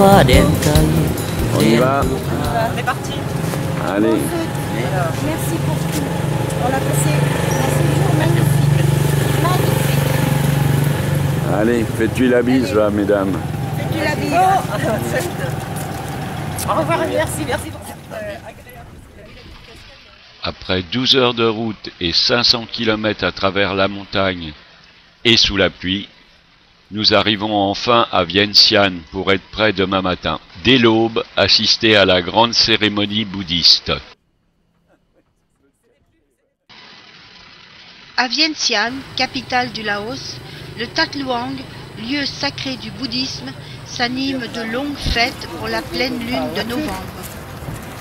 On y va. On est parti. Allez. Merci pour tout. On a passé un séjour magnifique. Magnifique. Allez, faites-lui la bise là, mesdames. Fais-tu la bise. Au revoir et merci pour cette agréable. Après 12 heures de route et 500 km à travers la montagne et sous la pluie, nous arrivons enfin à Vientiane pour être prêts demain matin. Dès l'aube, assister à la grande cérémonie bouddhiste. À Vientiane, capitale du Laos, le Tat Luang, lieu sacré du bouddhisme, s'anime de longues fêtes pour la pleine lune de novembre.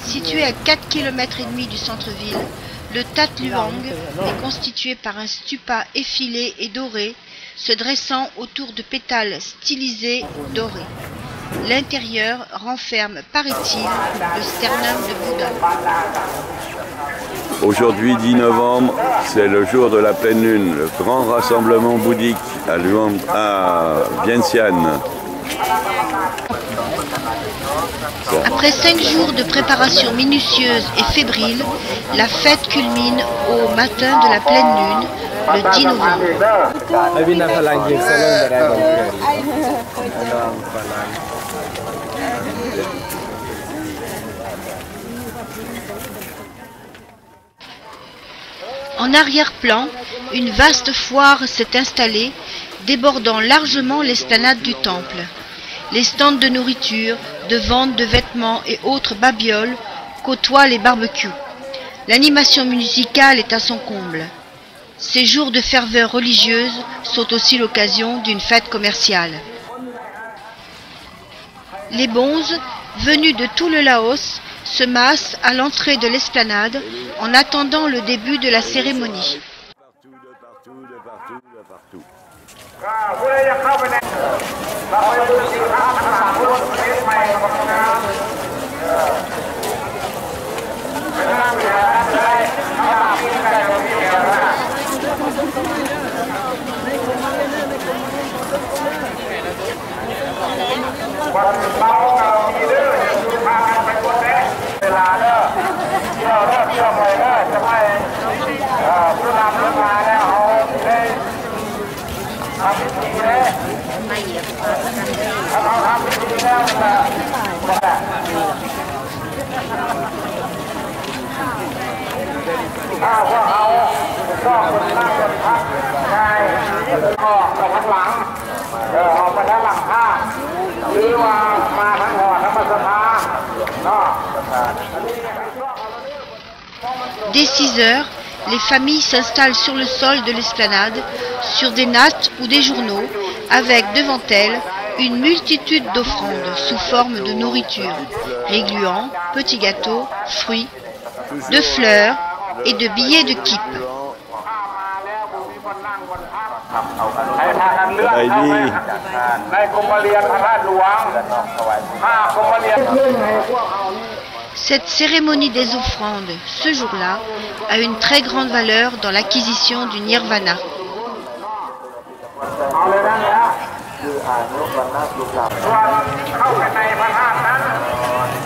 Situé à 4 km et demi du centre-ville, le Tat Luang est constitué par un stupa effilé et doré, se dressant autour de pétales stylisés dorés. L'intérieur renferme, paraît-il, le sternum de Bouddha. Aujourd'hui, 10 novembre, c'est le jour de la pleine lune, le grand rassemblement bouddhique à Vientiane. Après 5 jours de préparation minutieuse et fébrile, la fête culmine au matin de la pleine lune, le 10 novembre. En arrière-plan, une vaste foire s'est installée, débordant largement l'esplanade du temple. Les stands de nourriture, de vente de vêtements et autres babioles côtoient les barbecues. L'animation musicale est à son comble. Ces jours de ferveur religieuse sont aussi l'occasion d'une fête commerciale. Les bonzes, venus de tout le Laos, se massent à l'entrée de l'esplanade en attendant le début de la cérémonie. Dès 6 heures, les familles s'installent sur le sol de l'esplanade, sur des nattes ou des journaux, avec devant elles une multitude d'offrandes sous forme de nourriture, régluants, petits gâteaux, fruits, de fleurs et de billets de kip. Cette cérémonie des offrandes, ce jour-là, a une très grande valeur dans l'acquisition du nirvana.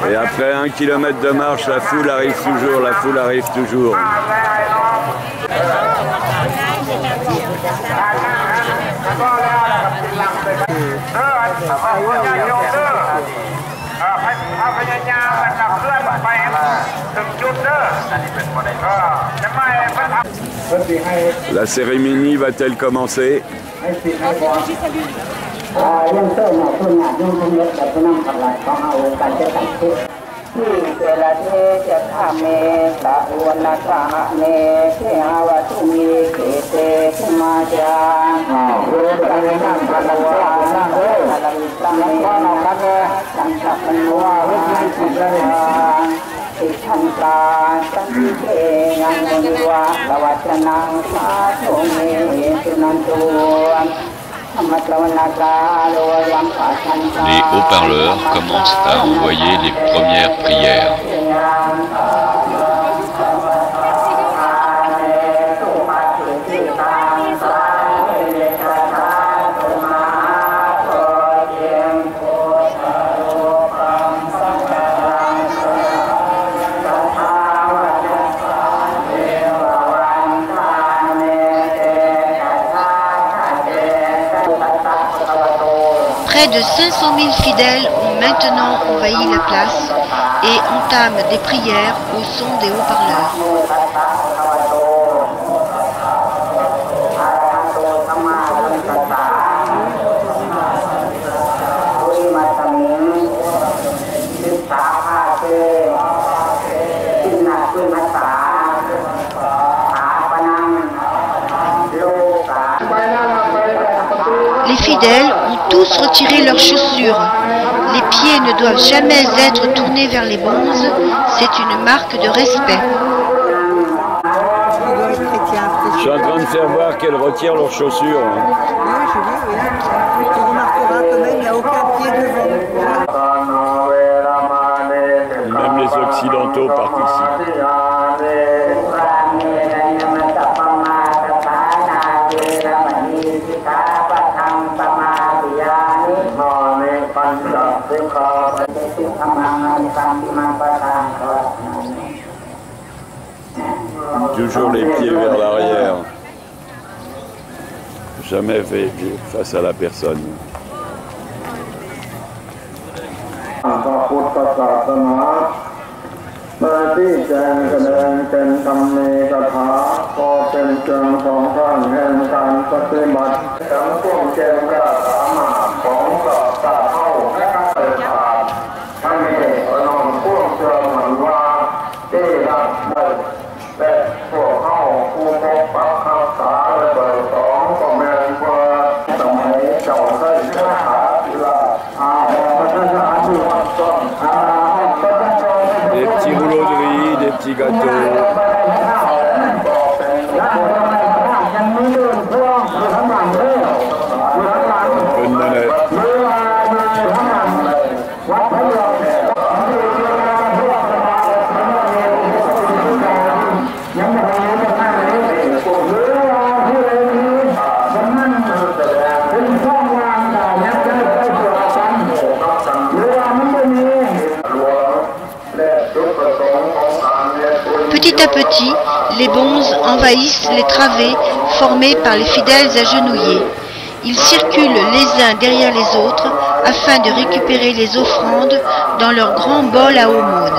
Et après 1 kilomètre de marche, la foule arrive toujours, la foule arrive toujours. La cérémonie va-t-elle commencer? Les haut-parleurs commencent à envoyer les premières prières. Près de 500 000 fidèles ont maintenant envahi la place et entament des prières au son des haut-parleurs. Les fidèles ont tous retiré leurs chaussures. Les pieds ne doivent jamais être tournés vers les bonzes, c'est une marque de respect. Je suis en train de faire voir qu'elles retirent leurs chaussures. Oui, je vois, oui. Tu remarqueras quand même, il n'y a aucun pied devant. Même les Occidentaux participent. Toujours les pieds vers l'arrière. Jamais face à la personne. Des petits rouleaux de riz, des petits gâteaux. Un peu de manette. Petit à petit, les bonzes envahissent les travées formées par les fidèles agenouillés. Ils circulent les uns derrière les autres afin de récupérer les offrandes dans leur grand bol à aumône.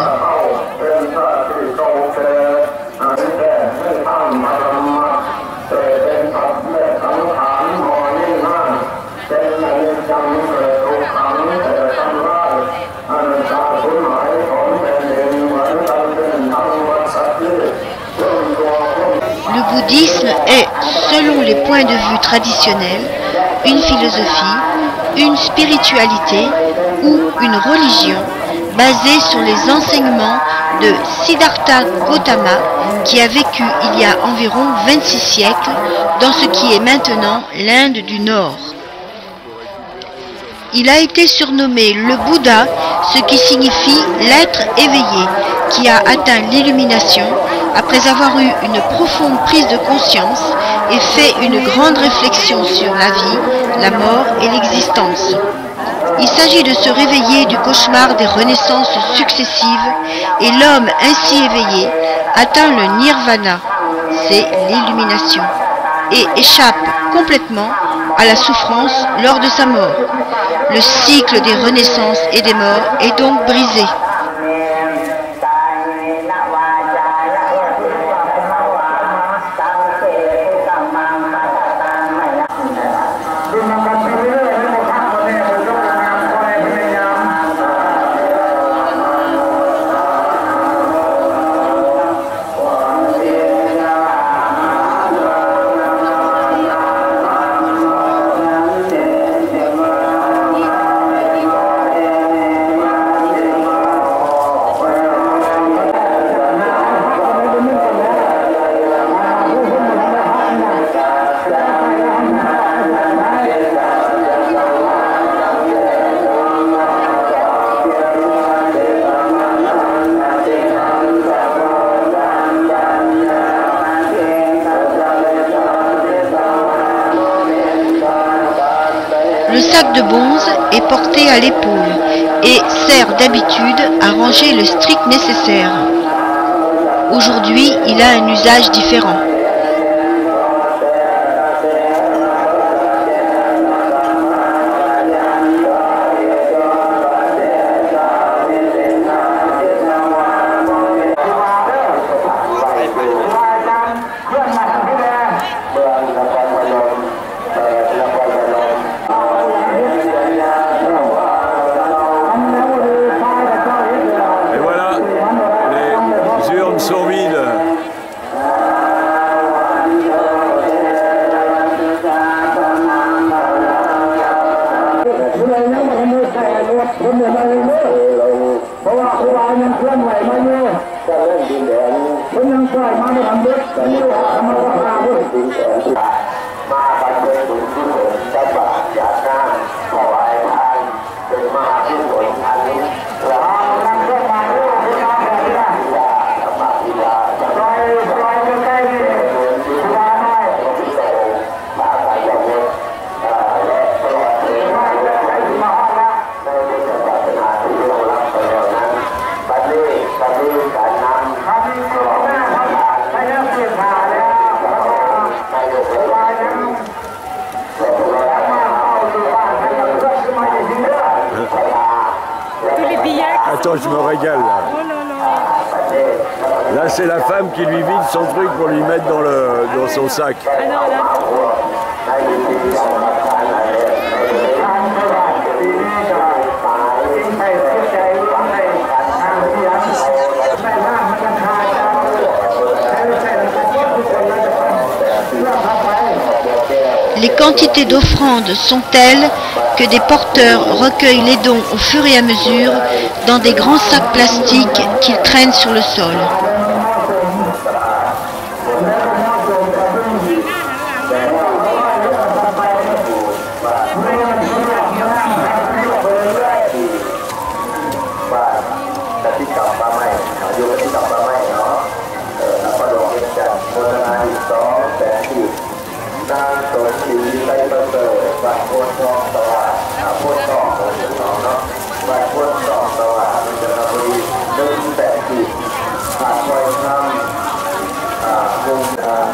Le bouddhisme est, selon les points de vue traditionnels, une philosophie, une spiritualité ou une religion basée sur les enseignements de Siddhartha Gautama qui a vécu il y a environ 26 siècles dans ce qui est maintenant l'Inde du Nord. Il a été surnommé le Bouddha, ce qui signifie l'être éveillé, qui a atteint l'illumination après avoir eu une profonde prise de conscience et fait une grande réflexion sur la vie, la mort et l'existence. Il s'agit de se réveiller du cauchemar des renaissances successives et l'homme ainsi éveillé atteint le nirvana, c'est l'illumination, et échappe complètement à la souffrance lors de sa mort. Le cycle des renaissances et des morts est donc brisé. Le sac de bonze est porté à l'épaule et sert d'habitude à ranger le strict nécessaire. Aujourd'hui, il a un usage différent. Attends, je me régale là. Là, c'est la femme qui lui vide son truc pour lui mettre dans son sac. Les quantités d'offrandes sont telles que des porteurs recueillent les dons au fur et à mesure dans des grands sacs plastiques qu'ils traînent sur le sol.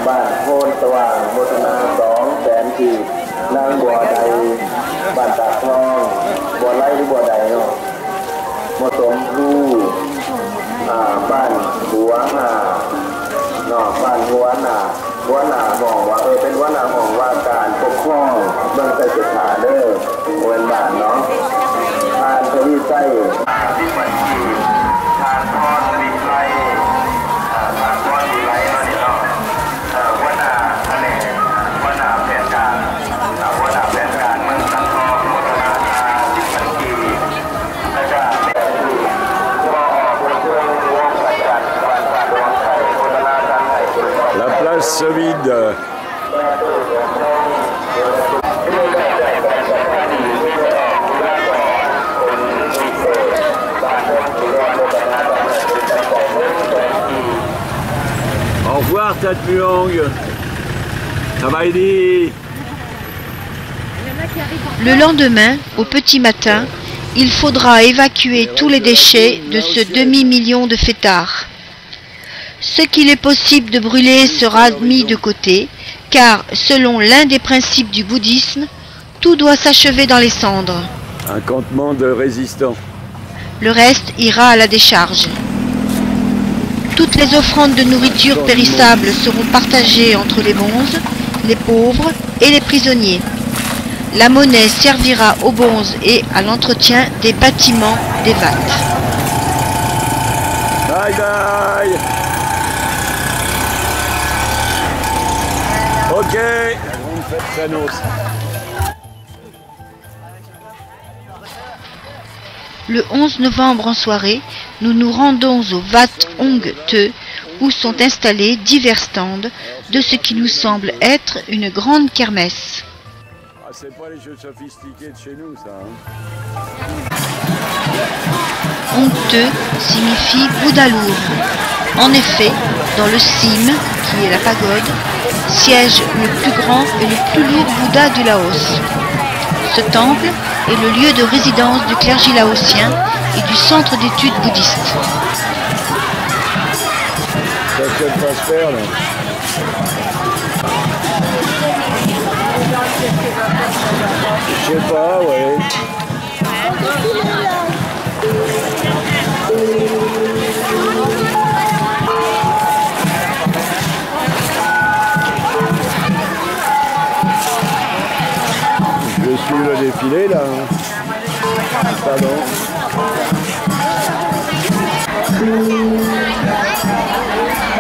บ้านโพนสว่างโมทนา200,000 กีบนางบัวใดบ้านตาทองบัวไร่หรือบัวใดเนาะโมสมรูบ้านหัวหน้าเนาะบ้านหัวหน้ามองว่าเป็นหัวหน้ามองว่าการปกครองเมืองไต้จุฬาเด้อโอนบ้านเนาะทานทวีไส้ที่บัญชีทานทอดวิไลLa place se vide. Au revoir, Tat Muang. Ça va aider. Le lendemain, au petit matin, il faudra évacuer tous les déchets de ce demi-million de fêtards. Ce qu'il est possible de brûler sera mis de côté, car selon l'un des principes du bouddhisme, tout doit s'achever dans les cendres. Un campement de résistants. Le reste ira à la décharge. Toutes les offrandes de nourriture périssable seront partagées entre les bonzes, les pauvres et les prisonniers. La monnaie servira aux bonzes et à l'entretien des bâtiments des vates. Bye bye. Ok. La grande fête s'annonce. Le 11 novembre en soirée, nous nous rendons au Wat Ong Te, où sont installés divers stands de ce qui nous semble être une grande kermesse. Ah, c'est pas les jeux sophistiqués de chez nous, ça. Ong Te signifie Bouddha lourd. En effet, dans le Sim, qui est la pagode, siège le plus grand et le plus lourd Bouddha du Laos. Ce temple est le lieu de résidence du clergé laotien et du centre d'études bouddhistes. Ça peut pas se faire, là. Je sais pas, ouais. Je suis le défilé là. Pardon.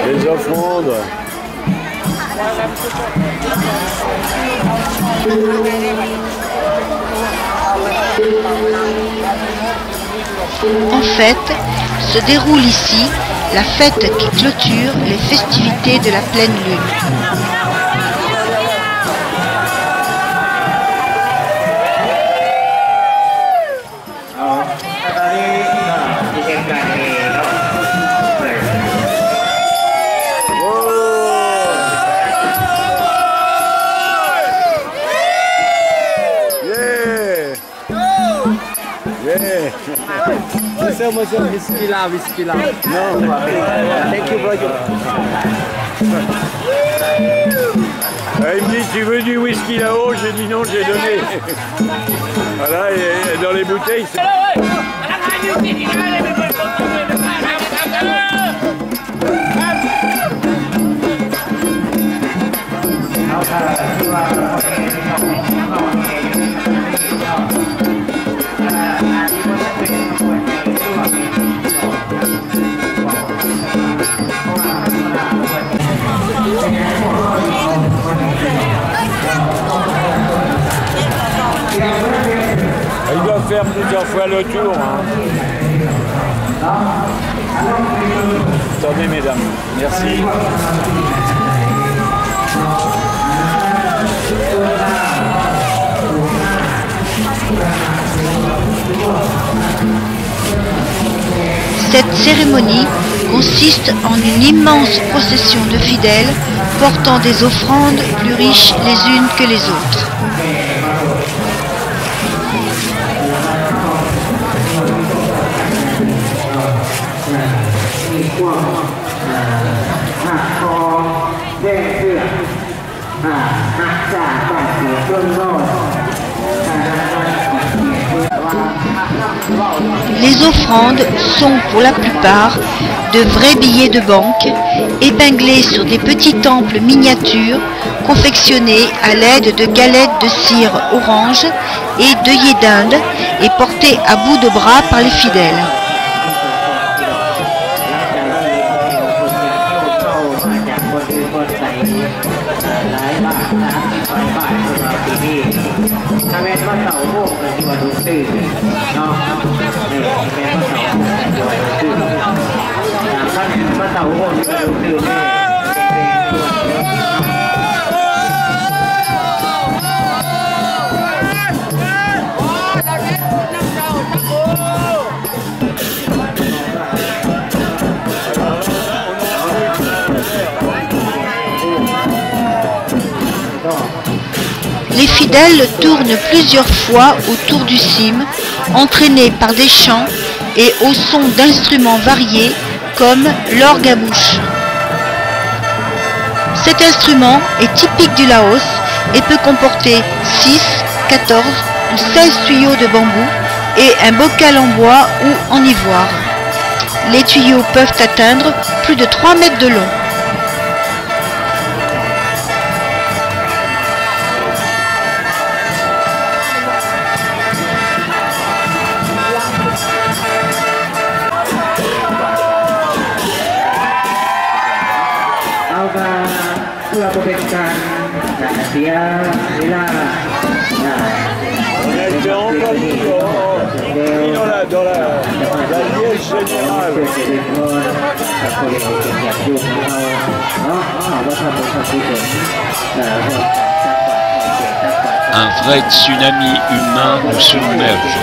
Les offrandes. En fait, se déroule ici la fête qui clôture les festivités de la pleine lune. Monsieur, whisky là. Non, thank you, brother. Il me dit, tu veux du whisky là-haut? J'ai dit non, j'ai donné. Voilà, et dans les bouteilles, c'est... Ils doivent faire plusieurs fois le tour. Attendez, mesdames. Merci. Cette cérémonie consiste en une immense procession de fidèles portant des offrandes plus riches les unes que les autres. Les offrandes sont pour la plupart de vrais billets de banque épinglés sur des petits temples miniatures confectionnés à l'aide de galettes de cire orange et d'œillets d'Inde et portés à bout de bras par les fidèles. Les fidèles tournent plusieurs fois autour du cyme, entraînés par des chants et au son d'instruments variés comme l'orgue à bouche. Cet instrument est typique du Laos et peut comporter 6, 14 ou 16 tuyaux de bambou et un bocal en bois ou en ivoire. Les tuyaux peuvent atteindre plus de 3 mètres de long. Dans la liesse générale. Un vrai tsunami humain nous submerge.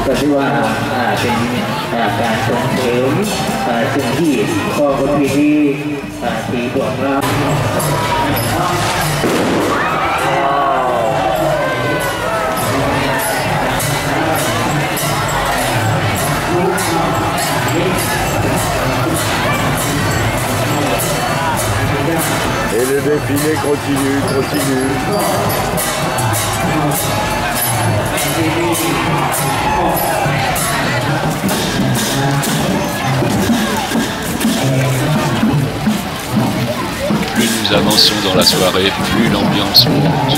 ก็ถือว่าเป็นการส่งเสริมสิ่งที่ข้อกฎหมายที่บอกเรา Et le défilé continue, continue. Plus nous avançons dans la soirée, plus l'ambiance monte.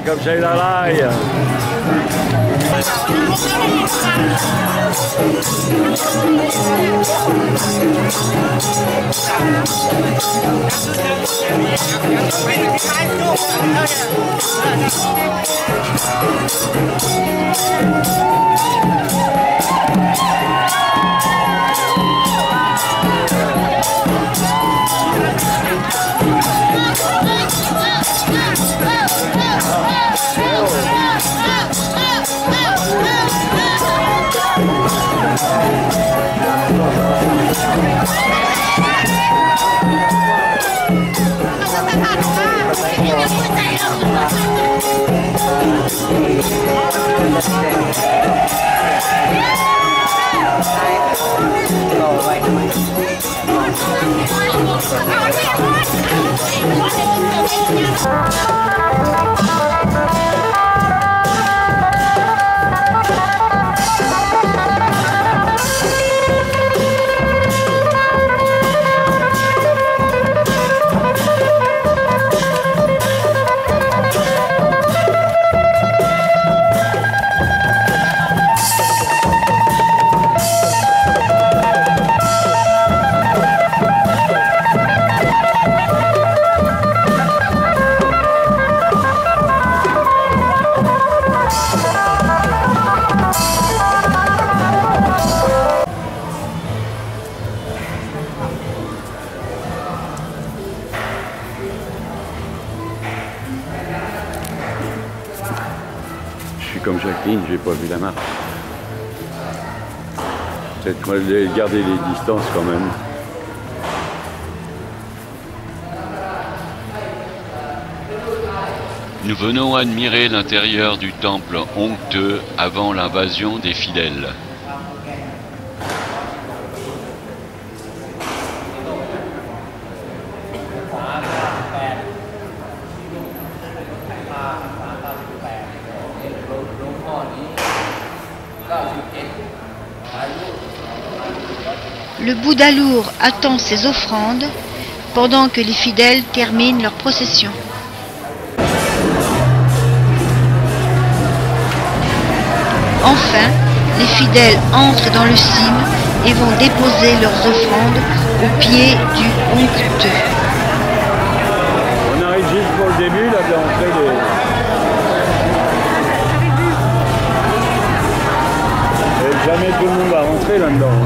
Comme c'est la laille. Comme Jacqueline, j'ai pas vu la marche. Peut-être garder les distances quand même. Nous venons admirer l'intérieur du temple honteux avant l'invasion des fidèles. Le Bouddha lourd attend ses offrandes pendant que les fidèles terminent leur procession. Enfin, les fidèles entrent dans le cyme et vont déposer leurs offrandes au pied du honteux. On arrive juste pour le début, là, d'entrée des... Et jamais tout le monde va rentrer là-dedans.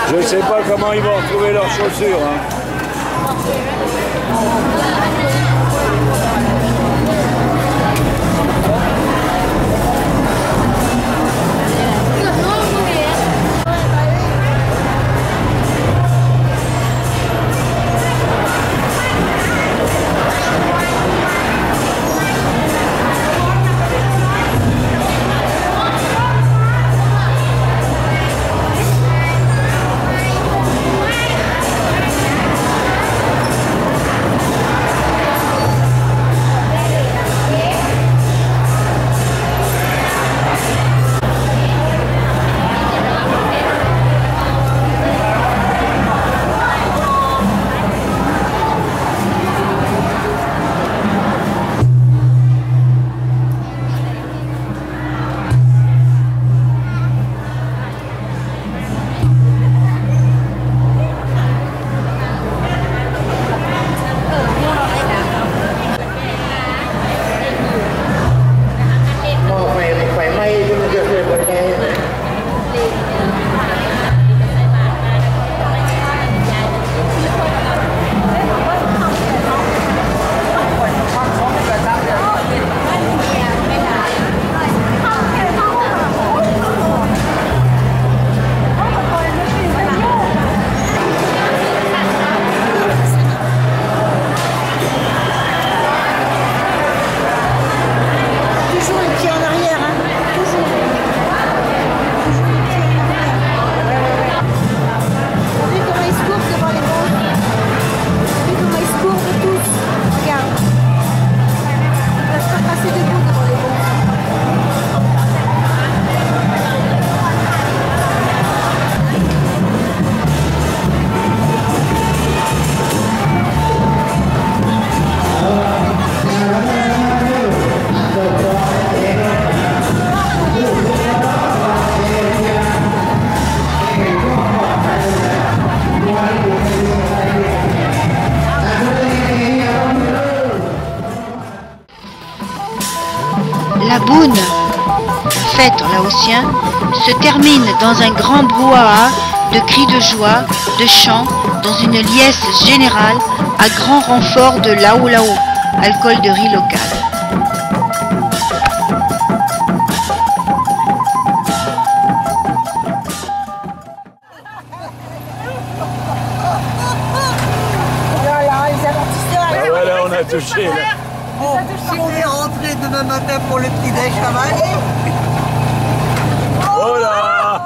Je ne sais pas comment ils vont retrouver leurs chaussures. Hein. La boune, fête en laotien, se termine dans un grand brouhaha de cris de joie, de chants, dans une liesse générale à grand renfort de lao lao, alcool de riz local. Ah voilà, on a touché là. Bon, si on est rentré demain matin pour le petit déj, ça va aller. Oh là.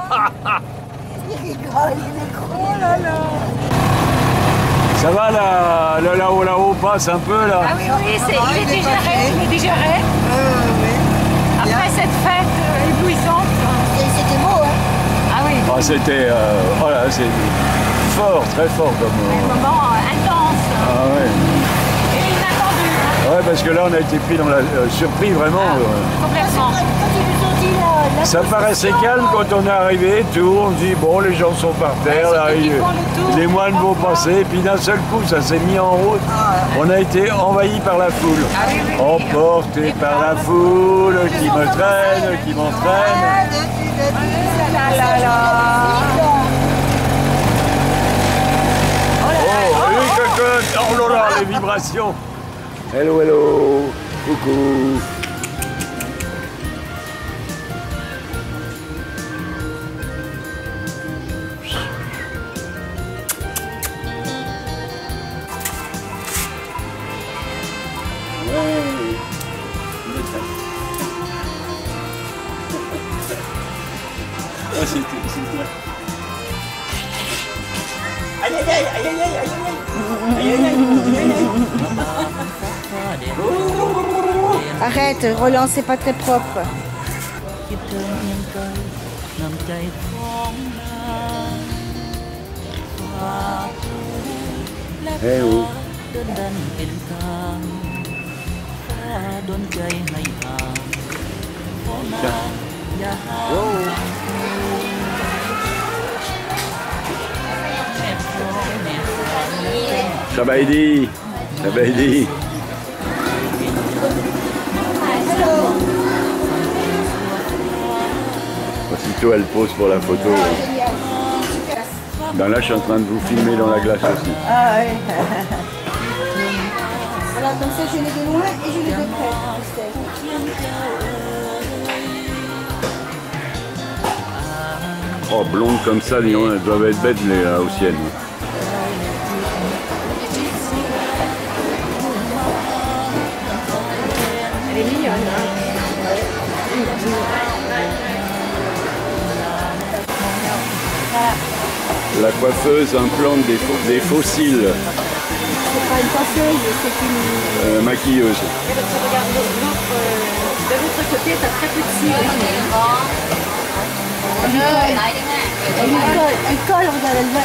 Il rigole, il est gros, oh là là. Ça va là, le là-haut passe un peu là. Ah oui, oui, il est digéré. Oui. Après cette fête éblouissante. C'était beau, hein? Ah oui, Ah, c'était voilà, c'est fort, très fort comme. un moment intense Ah ouais. et inattendu. Ouais, parce que là on a été pris dans la surpris vraiment. Complètement. Quand ils nous ont dit la Ça paraissait calme quand on est arrivé, tout, on dit bon les gens sont par terre, là, les moines vont passer, puis d'un seul coup ça s'est mis en route, on a été envahi par la foule, emporté par la foule qui me traîne, qui m'entraîne. Oh, oui cocotte, oh là là, les vibrations. Hello, hello, coucou. Arrête, Roland, c'est pas très propre. Eh oh. Shabaidi, Shabaidi. Aussitôt elle pose pour la photo. Ben là je suis en train de vous filmer dans la glace aussi. Ah oui. Voilà, comme ça je l'ai de loin et je l'ai de près. Oh, blondes comme ça, disons, elles doivent être bêtes les Laotiennes. Elle est mignonne. La coiffeuse implante des fossiles. C'est pas une coiffeuse, c'est une... Maquilleuse. Regarde, de l'autre côté, t'as très peu de cils. Elle colle, regarde, elle va.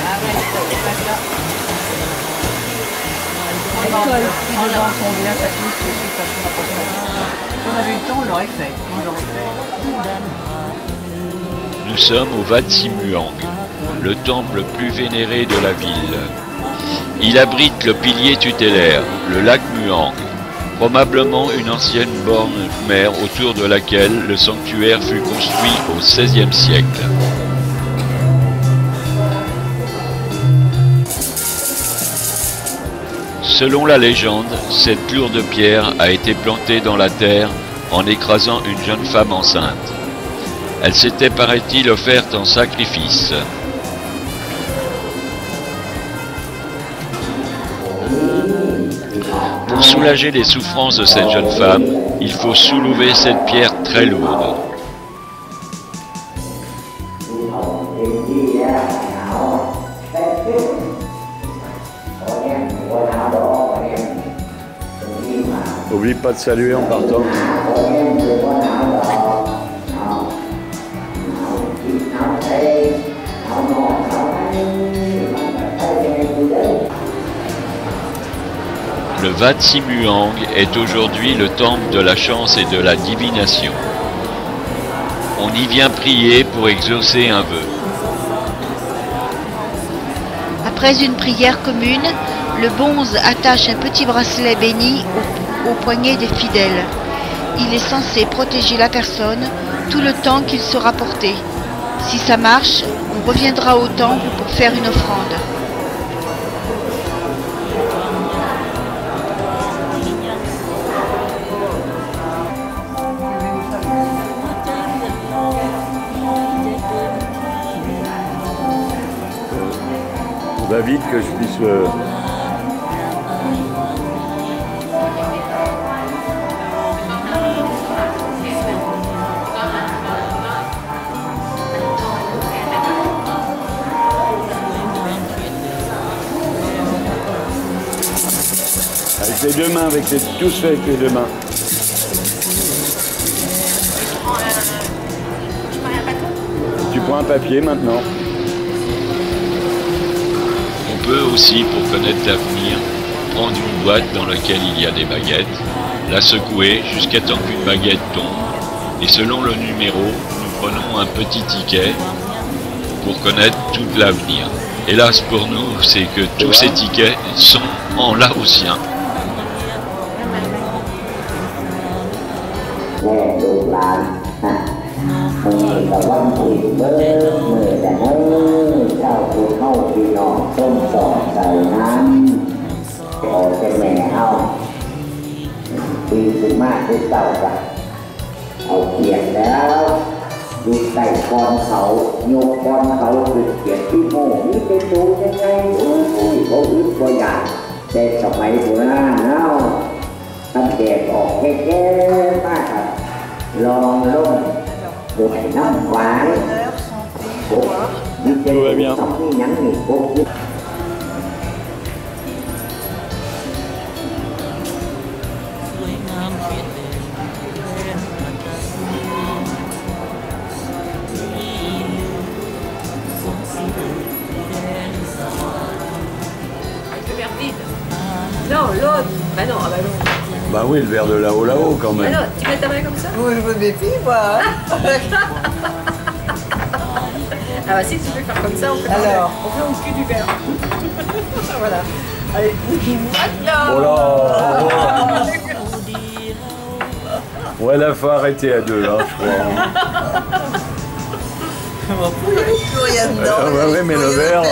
Elle colle. Les gens sont bien, ça touche, c'est super important. Si on avait eu le temps, on l'aurait fait. Nous sommes au Wat Simuang, le temple le plus vénéré de la ville. Il abrite le pilier tutélaire, le lac Muang, probablement une ancienne borne mer autour de laquelle le sanctuaire fut construit au XVIe siècle. Selon la légende, cette lourde pierre a été plantée dans la terre en écrasant une jeune femme enceinte. Elle s'était, paraît-il, offerte en sacrifice. Pour soulager les souffrances de cette jeune femme, il faut soulever cette pierre très lourde. N'oublie pas de saluer en partant. Le Wat Simuang est aujourd'hui le temple de la chance et de la divination. On y vient prier pour exaucer un vœu. Après une prière commune, le bonze attache un petit bracelet béni au poignet des fidèles. il est censé protéger la personne tout le temps qu'il sera porté. Si ça marche, on reviendra au temple pour faire une offrande. On va vite que je puisse... Avec les deux mains, tout se fait avec les deux mains. Tu prends un papier maintenant. On peut aussi, pour connaître l'avenir, prendre une boîte dans laquelle il y a des baguettes, la secouer jusqu'à temps qu'une baguette tombe, et selon le numéro, nous prenons un petit ticket pour connaître tout l'avenir. Hélas pour nous, c'est que tous ces tickets sont en laotien. แม่ลูกหลานมือกับวันที่เบิดมือแต่เฮ้ยเจ้าผู้เข้าพี่น้องต้มสอบใส่น้ำขอจะแม่เอาปีสุดมากที่เจ้าจ้ะเอาเกียรติแล้วดูใส่กอนเขาโยกกอนเขาคือเกียรติที่โม่นี่เป็นดูยังไงโอ้ยเขาอึดบ่อยากแต่สมัยโบราณเนาะตั้งแต่ออกแก่ๆมากครับลองลงบวกน้ำหวานบวกนี่จะทำให้ยังมีบวก Non, l'autre. Bah non, ah bah non. Bah oui, le verre de là-haut quand même. Bah non, tu mets ta main comme ça. Oui, je me méfie, moi. Ah bah si tu veux faire comme ça, on fait au cul du verre. Voilà. Allez. Oh là. Ouais, là, faut arrêter à deux, hein, je crois. Il n'y avait plus rien dedans. Ouais, mais le verre...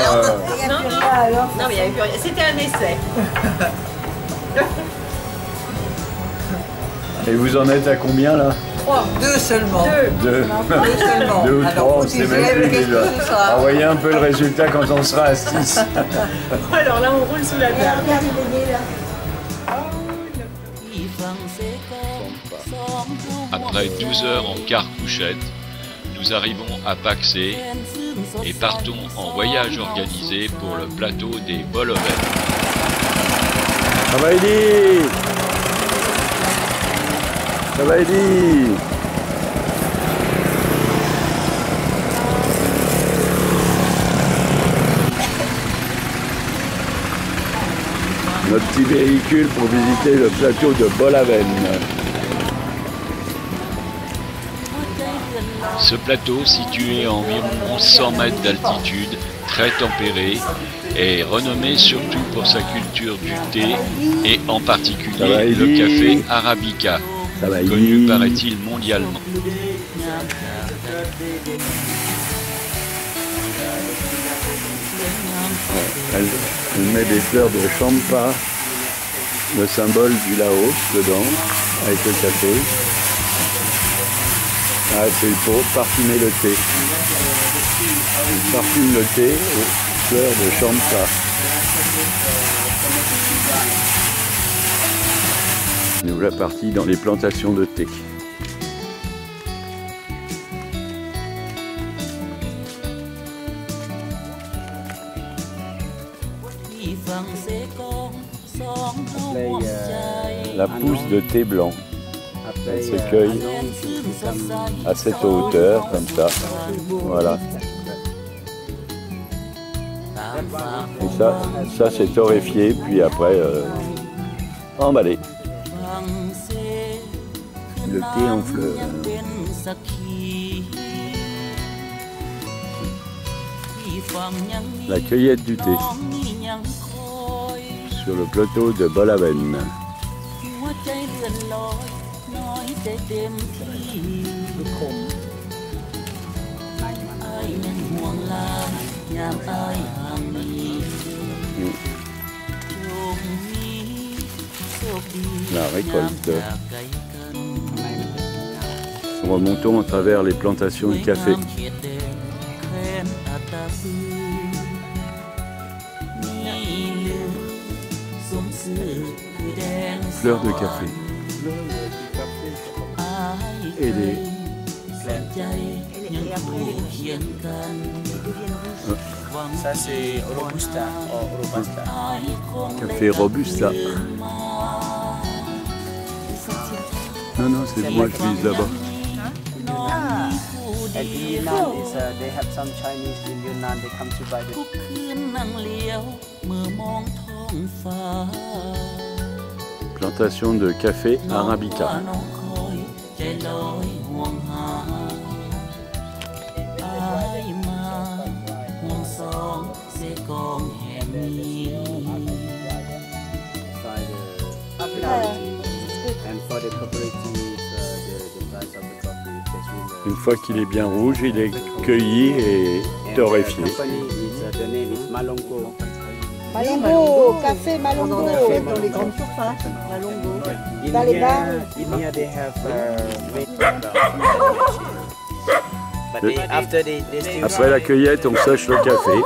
Non, mais il n'y avait plus rien. C'était un essai. Et vous en êtes à combien là? 3. 2 seulement. 2. 2. Seulement. 2 ou 3, on Alors, sait même plus déjà. Envoyez un peu le résultat quand on sera à 6. Alors là, on roule sous la table. Après 12 heures en car-couchette, nous arrivons à Paxé et partons en voyage organisé pour le plateau des Boloven. Ça va Eddie? Ça va Eddie? Notre petit véhicule pour visiter le plateau de Bolaven. Ce plateau, situé à environ 100 mètres d'altitude, très tempéré, est renommé surtout pour sa culture du thé et en particulier le café Arabica, connu paraît-il mondialement. Elle met des fleurs de champa, le symbole du Laos dedans, avec le café. Ah, c'est pour parfumer le thé. Elle parfume le thé aux fleurs de champa. Nous voilà partis dans les plantations de thé. La pousse de thé blanc. Elle se cueille à cette hauteur, comme ça. Voilà. Et ça c'est torréfié, puis après emballé. Le thé en fleurs. La cueillette du thé sur le plateau de Bolaven. La récolte. Remontons à travers les plantations de café. Fleurs de café. Et des... Ça c'est Robusta. Café Robusta. Non, non, c'est moi qui vis là-bas. And Yunnan is they have some Chinese in Yunnan. They come to buy the. Plantation de café arabica. Une fois qu'il est bien rouge, il est cueilli et torréfié. Malongo, café Malongo. On en a fait dans les grandes surfaces, Malongo. Dans les bars. Après la cueillette, on sèche le café.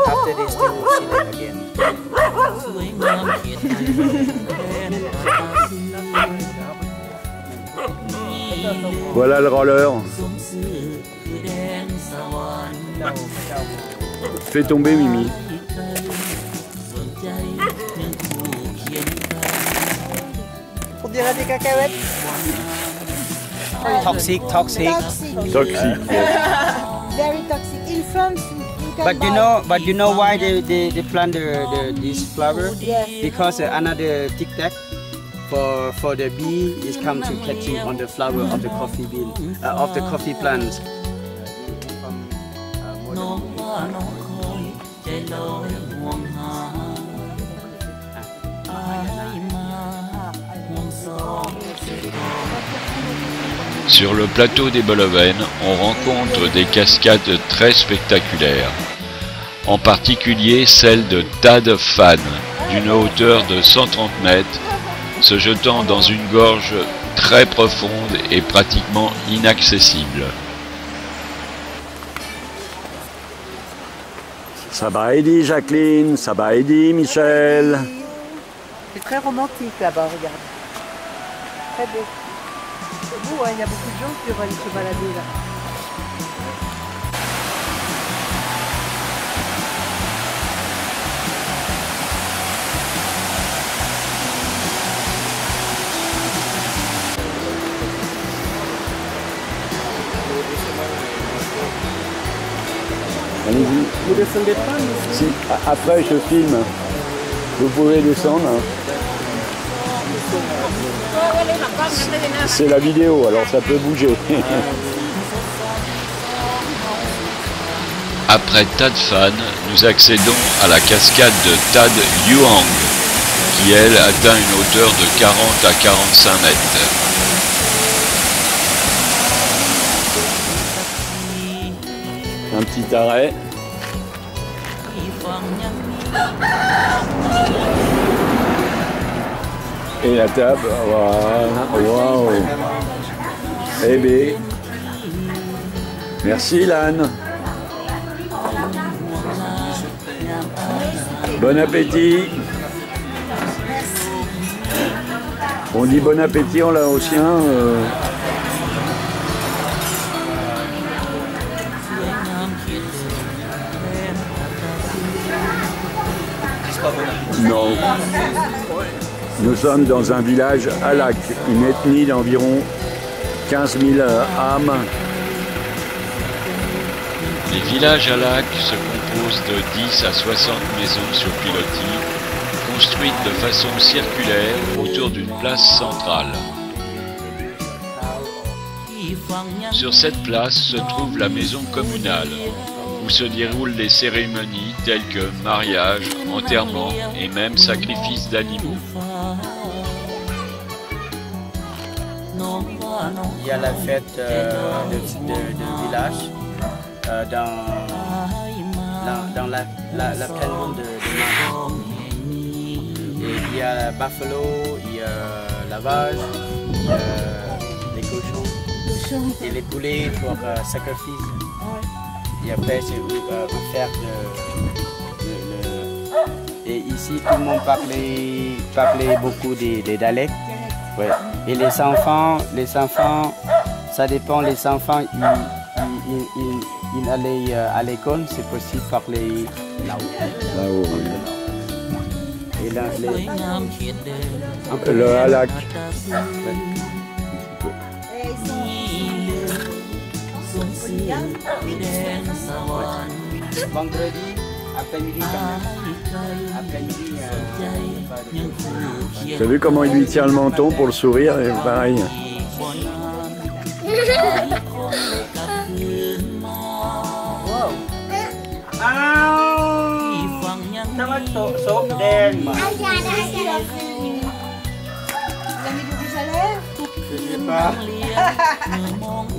Voilà le roller. Fais tomber Mimi. On dirait des cacahuètes. Toxic. Toxique. Very toxic. In France, you can But you know why they plant this flower? Yes. Because another tic tac for the bee is come to catching on the flower of the coffee bean of the coffee plants. Sur le plateau des Bolovennes, on rencontre des cascades très spectaculaires, en particulier celle de Tad Fan, d'une hauteur de 130 mètres, se jetant dans une gorge très profonde et pratiquement inaccessible. Ça va aider Jacqueline, ça va aider Michel. C'est très romantique là-bas, regarde. Très beau. C'est beau, hein, il y a beaucoup de gens qui vont aller se balader là. Allez-y. Vous descendez pas? Si, après je filme. Vous pouvez descendre. C'est la vidéo, alors ça peut bouger. Après Tad Fan, nous accédons à la cascade de Tad Yuang, qui elle atteint une hauteur de 40 à 45 mètres. Un petit arrêt. Et la table, voilà, waouh. Eh bien, merci Lan. Bon appétit. On dit bon appétit en laotien. Non. Nous sommes dans un village halak, une ethnie d'environ 15 000 âmes. Les villages halak se composent de 10 à 60 maisons sur pilotis, construites de façon circulaire autour d'une place centrale. Sur cette place se trouve la maison communale, où se déroulent les cérémonies telles que mariage, enterrement et même sacrifice d'animaux. il y a la fête de village dans la pleine lune de mars. Et il y a buffalo, il y a la vache, les cochons et les poulets pour sacrifice. Et après, c'est faire Et ici, tout le monde parlait beaucoup des dialectes. Ouais. Et les enfants, ça dépend, les enfants, ils allaient à l'école, c'est possible de parler là-haut. Et là, le halak. Vendredi, après-midi, Tu as vu comment il lui tient le menton pour le sourire? Et pareil.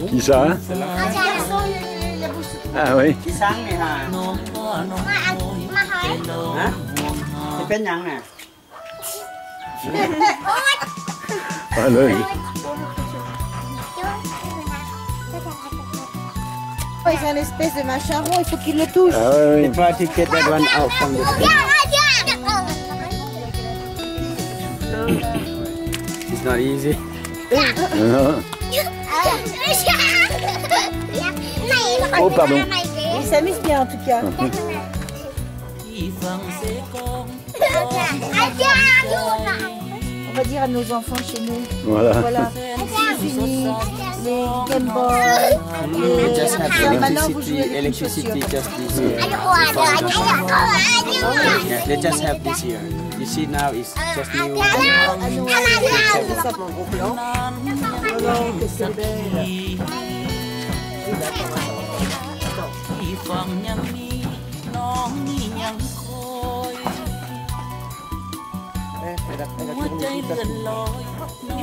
Qui ça? Ah oui. Ah l'œil. C'est une espèce de machin rond, il faut qu'il le touche. Ah oui. Try to get that one out from the stick. It's not easy. Oh pardon. Il s'amuse bien en tout cas. On va dire à nos enfants chez nous. Voilà. C'est fini. Les Game Boy. Maintenant vous jouez avec les chaussures. Electricity just this year. They just have this year. You see now it's just new.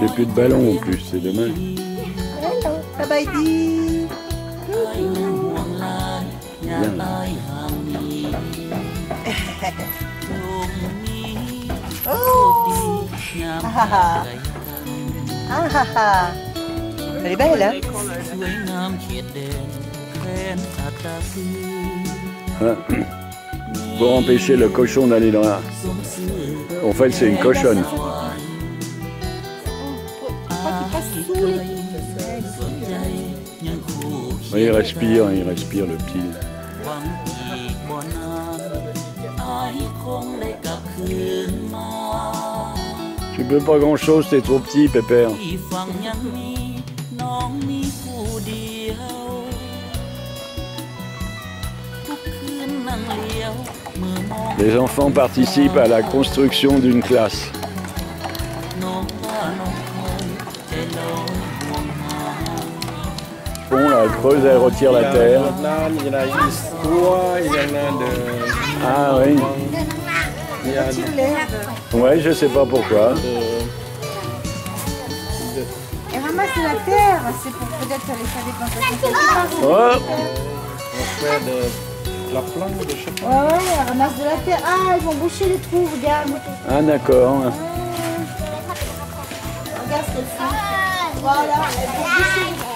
J'ai plus de ballon en plus, c'est dommage. Bye bye Di. Oh. Elle est belle, hein? Pour empêcher le cochon d'aller dans la... En fait, c'est une cochonne. Oui, il respire le petit. Tu peux pas grand chose, t'es trop petit, Pépère. Les enfants participent à la construction d'une classe. Bon, la creuse, elle retire la terre. Il y en a trois, il y en a de... Ah oui. Ouais, je sais pas pourquoi. Elle ramasse de la terre, c'est pour peut-être aller faire des plantations. Oh. La plante de chacun. Ouais, elle ramasse de la terre. Ah, ils vont boucher les trous, regarde. Ah d'accord. Regarde ce qu'elle fait. Voilà, elle vont boucher les trous.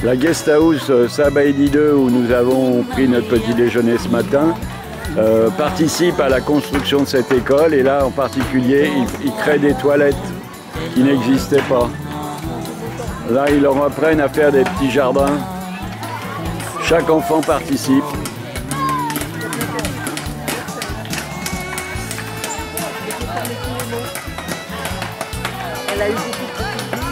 La guest house Sabaïdi 2 où nous avons pris notre petit déjeuner ce matin participe à la construction de cette école et là en particulier ils créent des toilettes qui n'existaient pas. Là ils leur apprennent à faire des petits jardins. Chaque enfant participe. Elle a eu beaucoup de petits.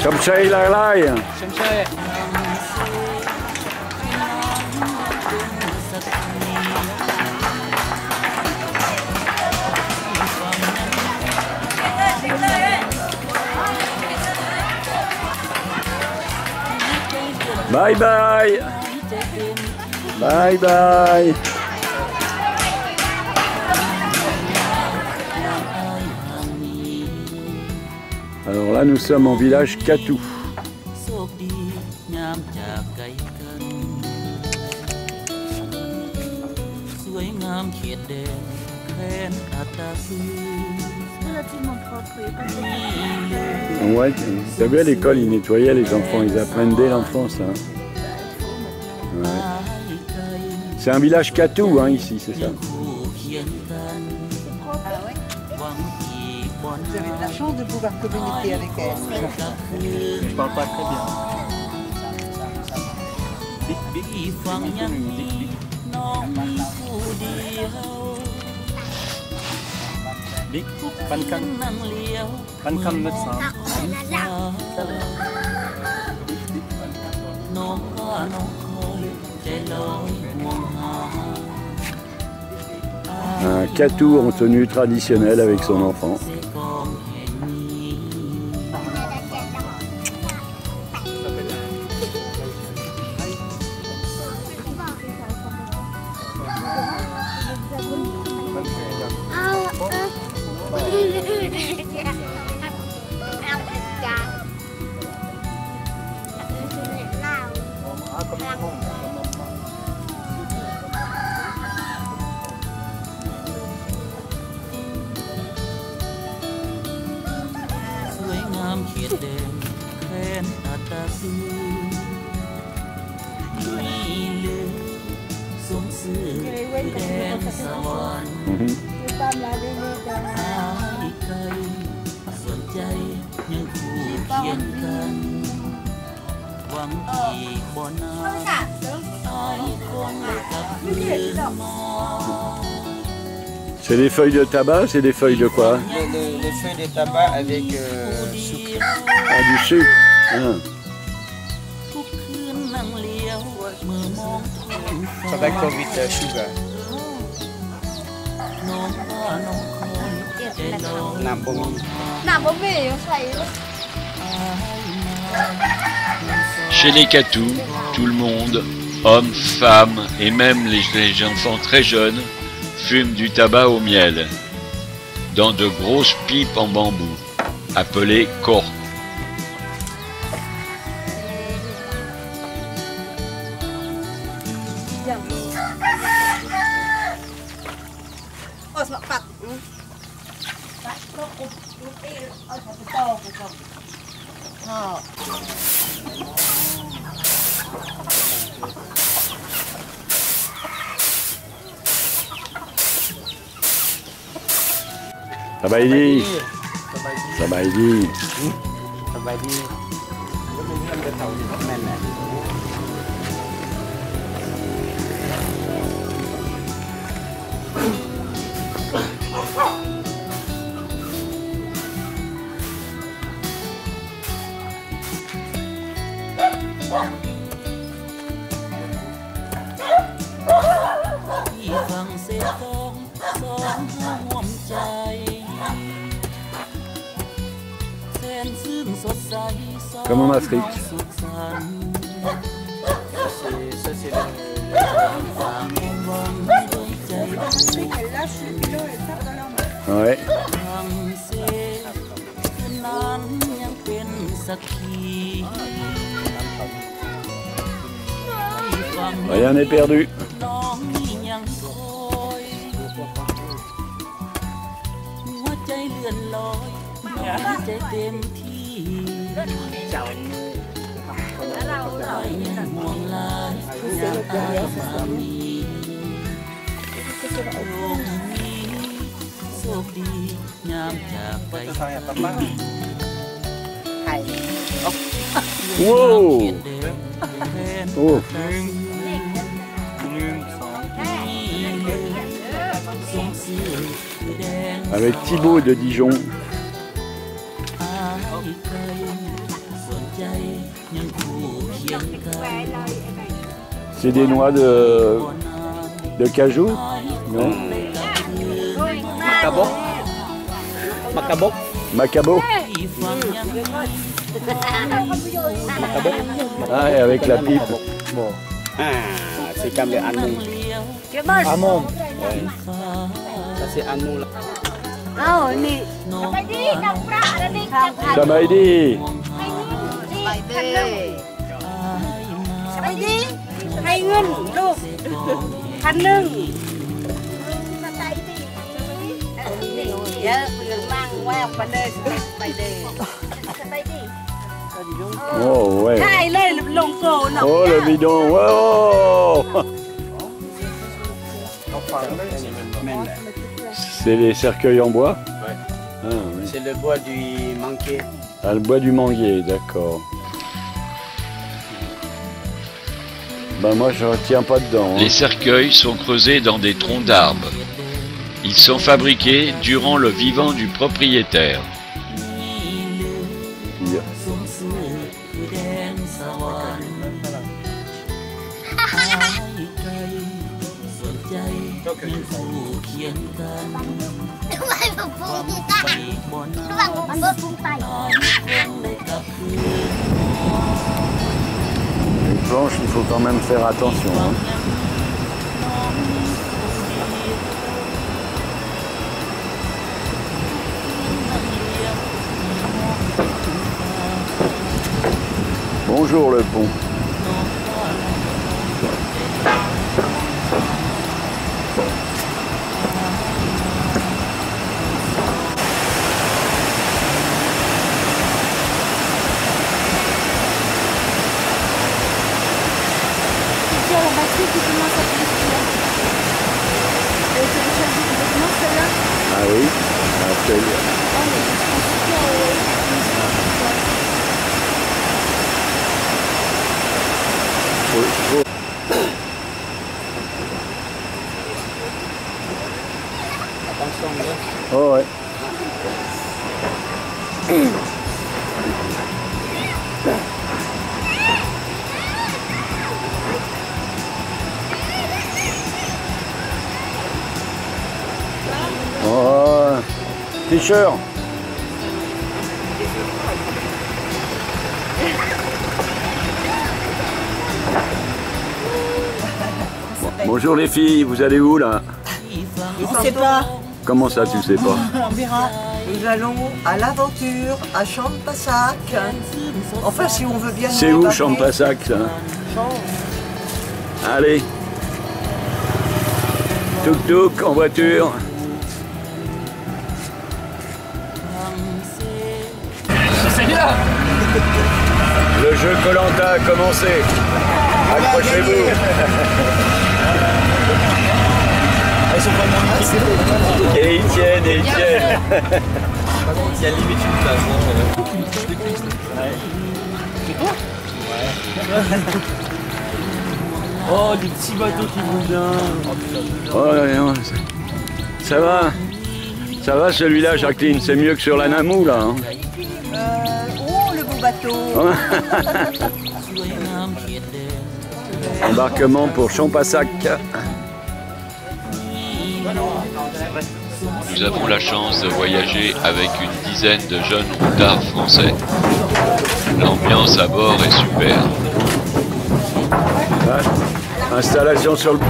Comme ça, il a l'air. Bye bye. Bye bye. Alors là, nous sommes en village Katou. Ouais, t'as vu à l'école, ils nettoyaient les enfants, ils apprennent dès l'enfance. Hein. Ouais. C'est un village Katou, hein, ici, c'est ça. Vous avez de la chance de pouvoir communiquer avec elle. Je parle pas très bien. Big Pankam médecin. Un Katou en tenue traditionnelle avec son enfant. C'est des feuilles de tabac, c'est des feuilles de quoi? Les feuilles de tabac avec sucre. Ah, du sucre. Ah. Tobacco with sugar. Chez les Katou, tout le monde, hommes, femmes et même les enfants très jeunes, fument du tabac au miel, dans de grosses pipes en bambou, appelées corks. Sabaidi. Sabaidi. Sabaidi. Comme en Afrique. Ça, c'est le Ouais. Rien n'est perdu. Wow. Oh. Avec Thibaut de Dijon. C'est des noix de cajou, non? Macabo. Macabo. Macabo. Macabo. Ah, et avec la pipe. Bon. Ah, c'est comme les amons. Amon. Ouais. Ça c'est amont là. Oh, ni. Samaïdi. Samaïdi. ให้เงินลูก1,000เยอะเงินมั่งแววไปเลยไปเลยไปดิ Oh ouais. ใช่เลยลงโกน Oh le bidon. Wow. C'est les cercueils en bois? Ouais. Ah, oui. C'est le bois du manguier. Ah, le bois du manguier, d'accord. Ben moi je retiens pas dedans. Hein. Les cercueils sont creusés dans des troncs d'arbres. Ils sont fabriqués durant le vivant du propriétaire. Yeah. Les planches, il faut quand même faire attention. Hein. Bonjour le pont. Ah oui, oh ouais. Oh, t-shirt. Bonjour les filles, vous allez où là? On sait pas. Comment ça tu sais pas? On verra. Nous allons à l'aventure à Champassac. Enfin, si on veut bien. C'est où Champassac ça? Allez. Tuk-tuk en voiture. Le jeu Koh-Lanta a commencé. Accrochez-vous. Et ils tiennent, et ils tiennent. Il y a limite une place. C'est toi? Ouais. Oh, des petits bateaux qui vont bien. Oh, non, ça va. Ça va celui-là, Jacqueline, c'est mieux que sur la Namou là. Hein. Oh, le beau bateau. Embarquement pour Champassac. Nous avons la chance de voyager avec une dizaine de jeunes routards français. L'ambiance à bord est super. Ouais. Installation sur le...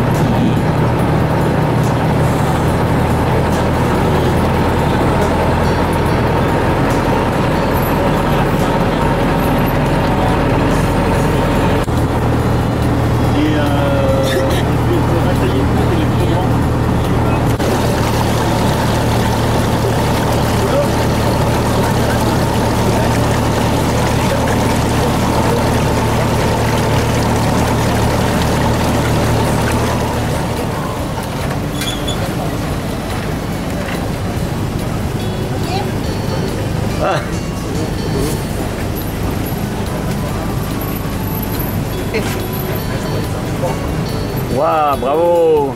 Waouh, bravo!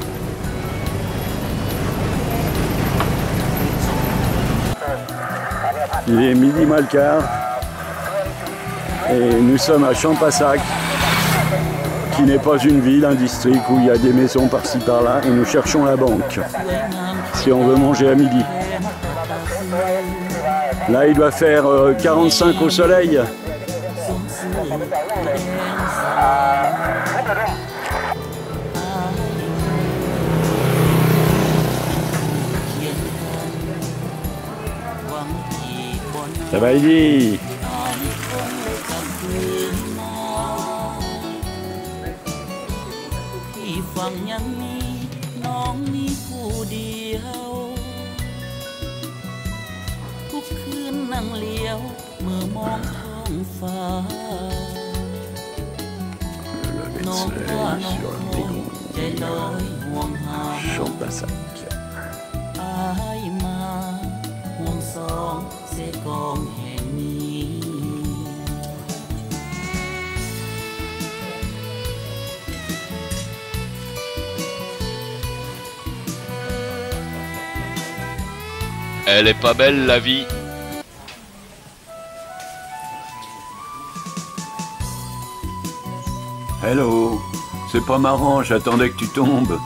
Il est midi moins le quart et nous sommes à Champassac, qui n'est pas une ville, un district où il y a des maisons par-ci par-là, et nous cherchons la banque si on veut manger à midi. Là, il doit faire 45 au soleil. Ça va, Eddie? Champassac. Elle est pas belle la vie. Hello, c'est pas marrant, j'attendais que tu tombes.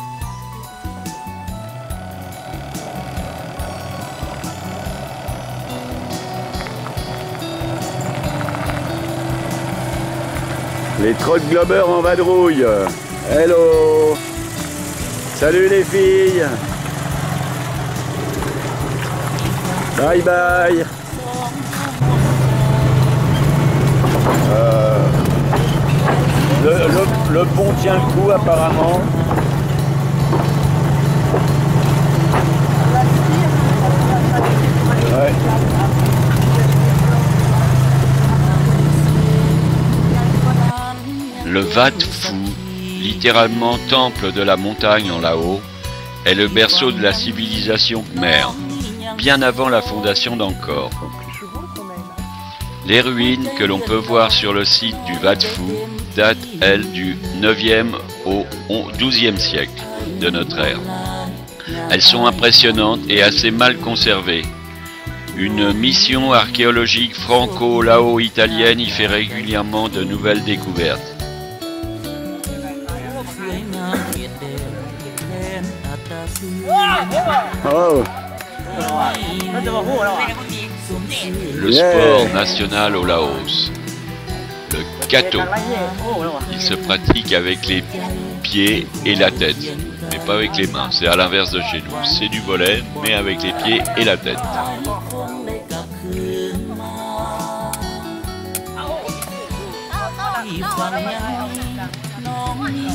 Les trottes globeurs en vadrouille. Hello. Salut les filles. Bye bye. Le pont tient le coup apparemment. Ouais. Le Wat Phu, littéralement temple de la montagne en Laos, est le berceau de la civilisation khmer, bien avant la fondation d'Angkor. Les ruines que l'on peut voir sur le site du Wat Phu datent, elles, du 9e au 12e siècle de notre ère. Elles sont impressionnantes et assez mal conservées. Une mission archéologique franco-lao-italienne y fait régulièrement de nouvelles découvertes. Oh. Le sport national au Laos, le kato. Il se pratique avec les pieds et la tête, mais pas avec les mains. C'est à l'inverse de chez nous. C'est du volley, mais avec les pieds et la tête.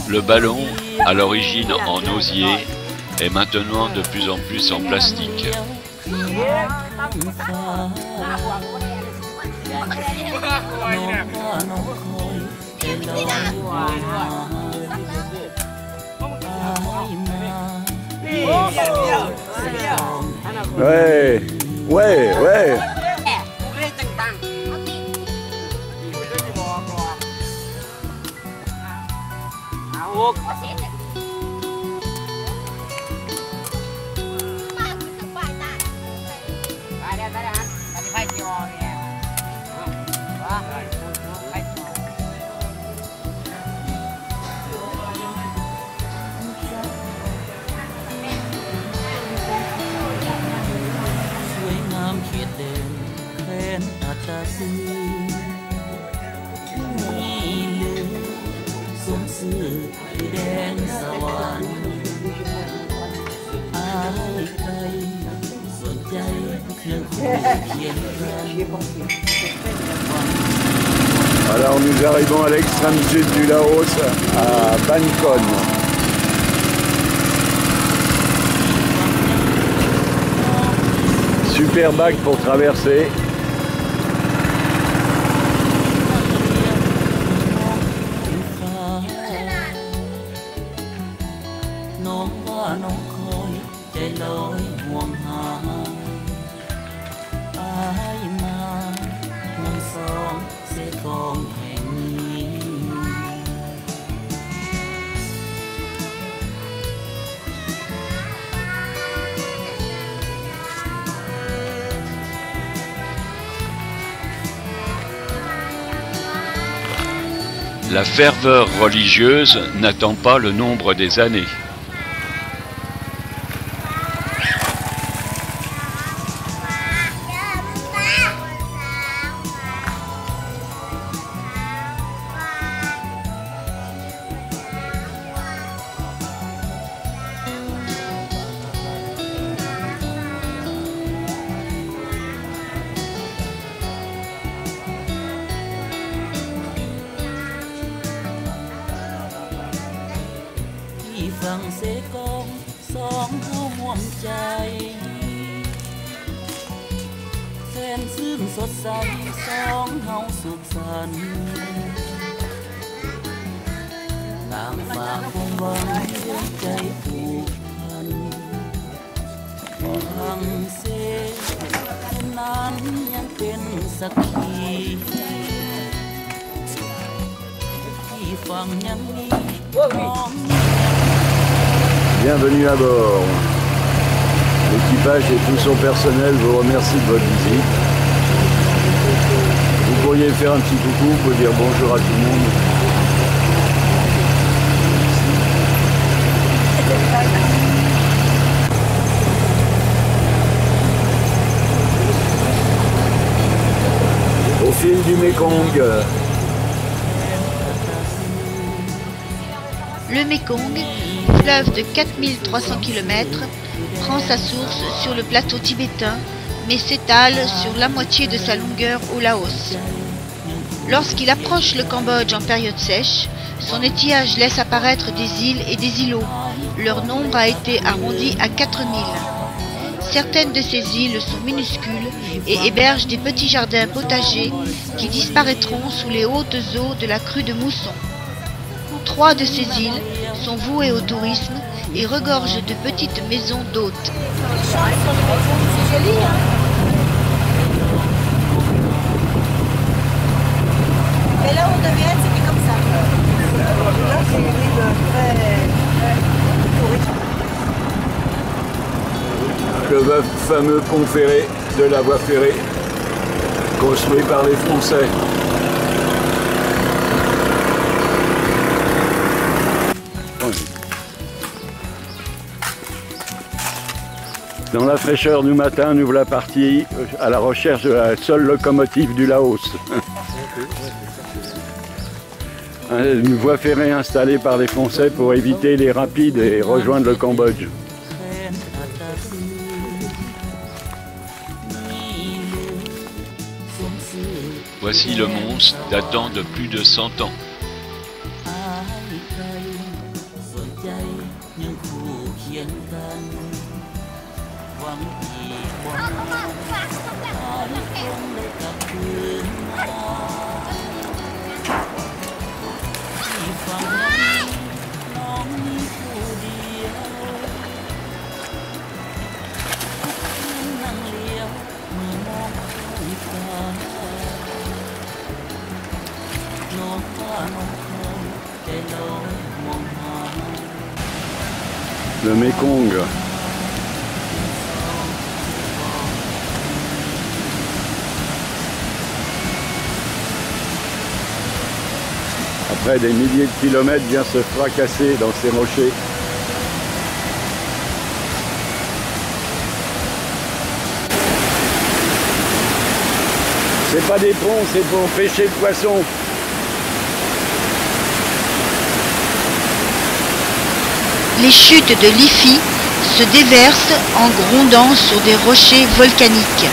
Le ballon, à l'origine en osier, est maintenant de plus en plus en plastique. Ouais, ouais, ouais. Alors nous arrivons à l'extrême sud du Laos, à Ban Kon. Super bac pour traverser. La ferveur religieuse n'attend pas le nombre des années. Bienvenue à bord. L'équipage et tout son personnel vous remercie de votre visite. Vous pourriez faire un petit coucou pour dire bonjour à tout le monde. Au fil du Mékong. Le Mékong, fleuve de 4300 km, prend sa source sur le plateau tibétain, mais s'étale sur la moitié de sa longueur au Laos. Lorsqu'il approche le Cambodge en période sèche, son étiage laisse apparaître des îles et des îlots. Leur nombre a été arrondi à 4000. Certaines de ces îles sont minuscules et hébergent des petits jardins potagers qui disparaîtront sous les hautes eaux de la crue de Mousson. 3 de ces îles sont vouées au tourisme et regorgent de petites maisons d'hôtes. C'est joli, hein? Et là où on devient, c'était comme ça. Là, c'est une île très touristique. Le fameux pont ferré de la voie ferrée, construit par les Français. Dans la fraîcheur du matin, nous voilà partis à la recherche de la seule locomotive du Laos. Une voie ferrée installée par les Français pour éviter les rapides et rejoindre le Cambodge. Voici le monstre datant de plus de 100 ans. Le Mékong. Après des milliers de kilomètres, vient se fracasser dans ces rochers. C'est pas des ponts, c'est pour pêcher le poisson. Les chutes de Liffey se déversent en grondant sur des rochers volcaniques.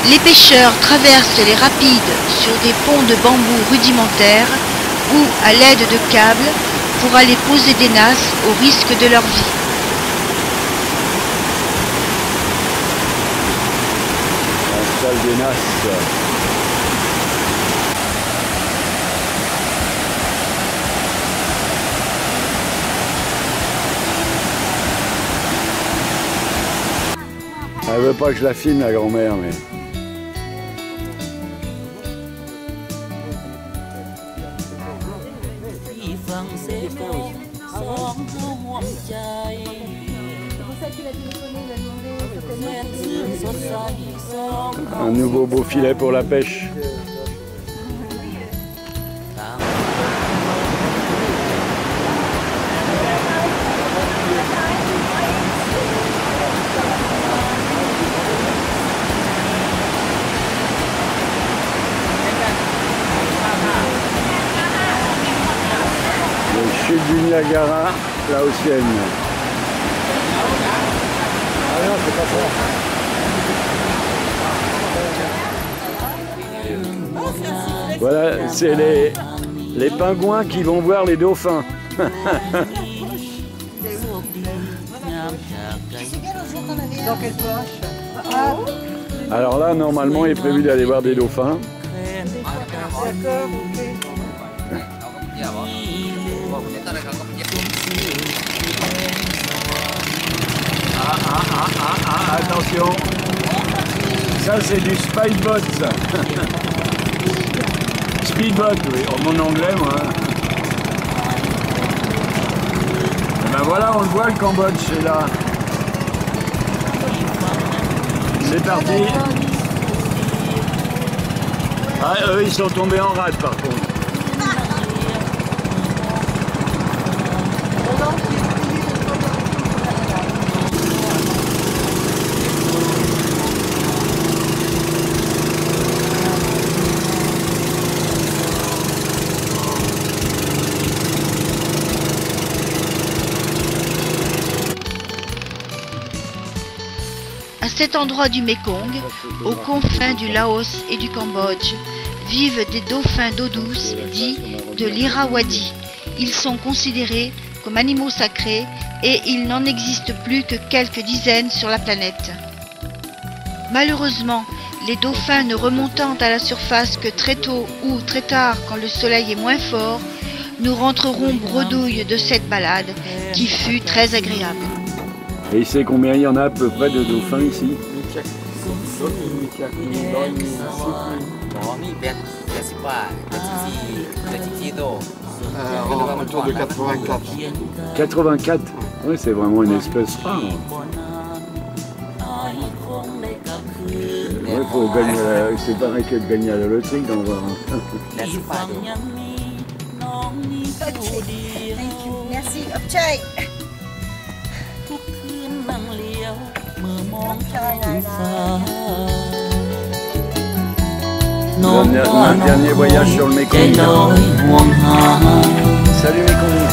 Les pêcheurs traversent les rapides sur des ponts de bambou rudimentaires ou à l'aide de câbles pour aller poser des nasses au risque de leur vie. Installe des nasses. Elle veut pas que je la filme, la grand-mère, mais... Un nouveau beau filet pour la pêche. Les chutes du Niagara, laotienne. Ah non, c'est pas ça. Voilà, c'est les pingouins qui vont voir les dauphins. Dans quelle poche? Alors là, normalement, il est prévu d'aller voir des dauphins. D'accord, ok. Attention. Ça, c'est du speedboat, ça. Speedboat, oui. Oh, mon anglais, moi. Et ben voilà, on le voit, le Cambodge, c'est là. C'est parti. Ah, eux, ils sont tombés en rade, par contre. À cet endroit du Mékong, aux confins du Laos et du Cambodge, vivent des dauphins d'eau douce dits de l'Irrawaddy. Ils sont considérés comme animaux sacrés et il n'en existe plus que quelques dizaines sur la planète. Malheureusement, les dauphins ne remontant à la surface que très tôt ou très tard quand le soleil est moins fort, nous rentrerons bredouilles de cette balade qui fut très agréable. Et il sait combien il y en a à peu près de dauphins ici? Autour de 84. 84? Oui, c'est vraiment une espèce rare. Ouais, faut gagner c'est pareil que de gagner à la loterie d'en voir un. Merci, Opchai. Un dernier voyage sur le Mékong. Salut Mékong.